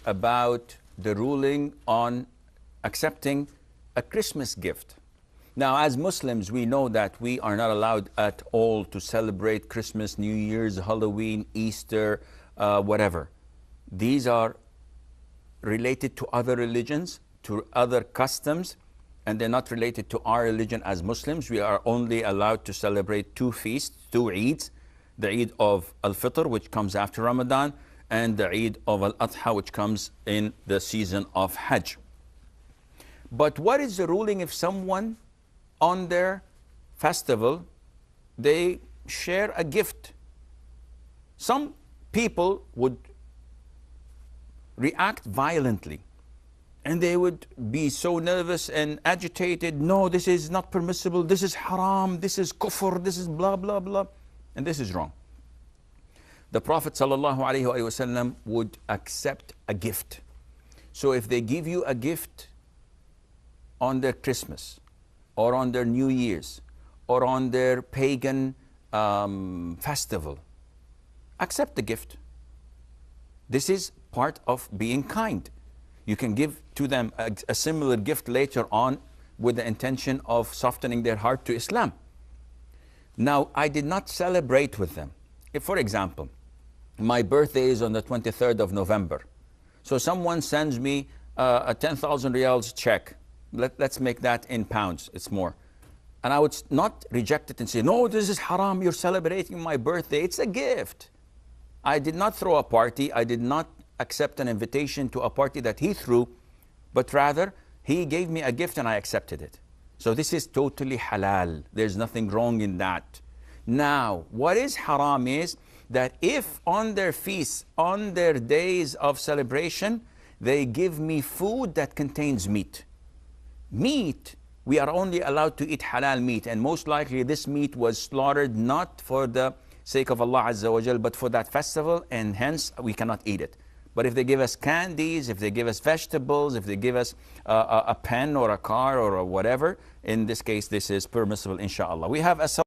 about the ruling on accepting a Christmas gift. Now, as Muslims, we know that we are not allowed at all to celebrate Christmas, New Year's, Halloween, Easter, whatever. These are related to other religions, to other customs, and they're not related to our religion as Muslims. We are only allowed to celebrate two feasts, two Eids, the Eid of Al-Fitr, which comes after Ramadan, and the Eid of Al-Adha, which comes in the season of Hajj. But what is the ruling if someone on their festival, they share a gift? Some people would react violently, and they would be so nervous and agitated. No, this is not permissible. This is haram. This is kufr. This is blah, blah, blah. And this is wrong. The Prophet ﷺ would accept a gift. So if they give you a gift on their Christmas, or on their New Year's, or on their pagan festival, accept the gift. This is part of being kind. You can give to them a similar gift later on with the intention of softening their heart to Islam. Now, I did not celebrate with them. If, for example, my birthday is on the 23rd of November, so someone sends me a 10,000 riyals check. Let's make that in pounds, it's more. And I would not reject it and say, no, this is haram, you're celebrating my birthday. It's a gift. I did not throw a party. I did not accept an invitation to a party that he threw, but rather he gave me a gift and I accepted it. So this is totally halal. There's nothing wrong in that. Now, what is haram is that if on their feasts, on their days of celebration, they give me food that contains meat. Meat, we are only allowed to eat halal meat, and most likely this meat was slaughtered not for the sake of Allah Azza wa Jal, but for that festival, and hence we cannot eat it. But if they give us candies, if they give us vegetables, if they give us a pen or a car or a whatever, in this case this is permissible, inshallah. We have a